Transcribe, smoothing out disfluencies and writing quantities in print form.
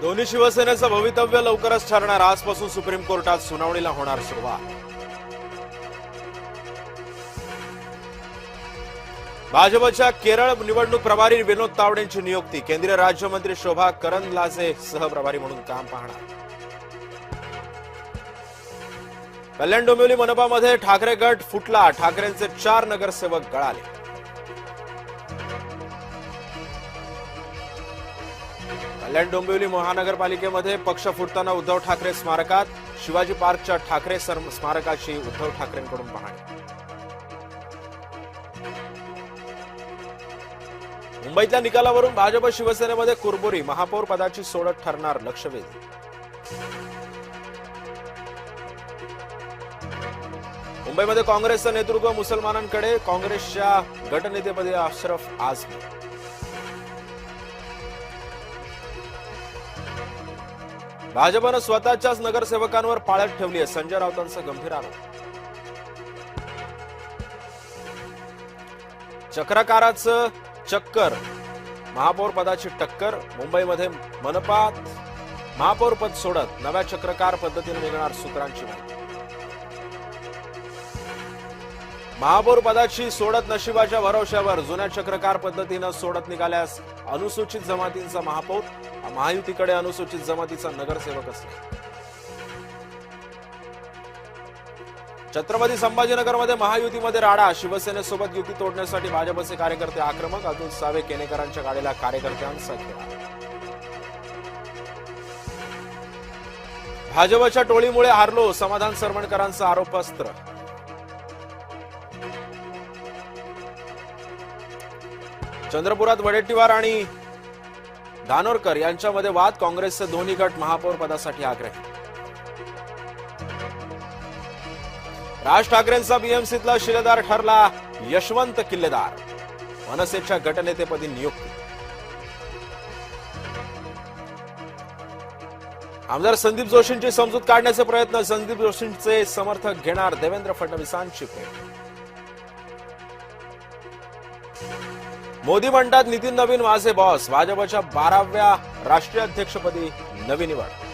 दोन्ही शिवसेनेचं भवितव्य लवकरच ठरणार. आजपासून सुप्रीम कोर्टात सुनावणीला होणार सुरुवात. भाजपच्या केरळ निवडणूक प्रभारी विनोद तावडेंची नियुक्ती. केंद्रीय राज्यमंत्री शोभा करंदलाजे सहप्रभारी म्हणून काम पाहणार. कल्याण डोंबिवली मनपामध्ये ठाकरे गट फुटला. ठाकरेंचे 4 नगरसेवक गळाले. कल्याण डोंबिवली महानगरपालिकेमध्ये पक्ष फुटताना उद्धव ठाकरे स्मारकात. शिवाजी पार्कच्या ठाकरे स्मारकाची उद्धव ठाकरेंकडून पाहणी. मुंबईतल्या निकालावरून भाजप शिवसेनेमध्ये कुरबुरी. महापौर पदाची सोडत ठरणार लक्षवेधी. मुंबईमध्ये काँग्रेसचं नेतृत्व मुसलमानांकडे. काँग्रेसच्या गटनेतेपदी अशरफ आझमी. भाजपनं स्वतःच्याच नगरसेवकांवर पाळत ठेवली आहे. संजय राऊतांचा गंभीर आरोप. चक्रकाराचं चक्कर. महापौर पदाची टक्कर. मुंबईमध्ये मनपात महापौर पद सोडत नव्या चक्रकार पद्धतीने निघणार सूत्रांची माहिती. महापौर पदाची सोडत नशिबाच्या भरवशावर. जुन्या चक्रकार पद्धतीनं सोडत निघाल्यास अनुसूचित जमातींचा महापौर. महायुतीकडे अनुसूचित जमातीचा नगरसेवक असतो. छत्रपती संभाजीनगरमध्ये महायुतीमध्ये राडा. शिवसेनेसोबत युती तोडण्यासाठी भाजपचे कार्यकर्ते आक्रमक. अतुल सावे केनेकरांच्या गाडीला कार्यकर्त्यांचा घेरा. भाजपच्या टोळीमुळे हारलो. समाधान सरवणकरांचा आरोपास्त्र. चंद्रपुरात वडेट्टीवार आणि धानोरकर यांच्यामध्ये वाद. काँग्रेसचे दोन्ही गट महापौर पदासाठी आग्रही. राज ठाकरेंचा बीएमसीतला शिलेदार ठरला यशवंत किल्लेदार. मनसेच्या गटनेतेपदी नियुक्ती. आमदार संदीप जोशींची समजूत काढण्याचे प्रयत्न. संदीप जोशींचे समर्थक घेणार देवेंद्र फडणवीसांची भेट. मोदी म्हणतात नितीन नवीन माझे बॉस. भाजपच्या 12व्या राष्ट्रीय अध्यक्षपदी नवी निवड.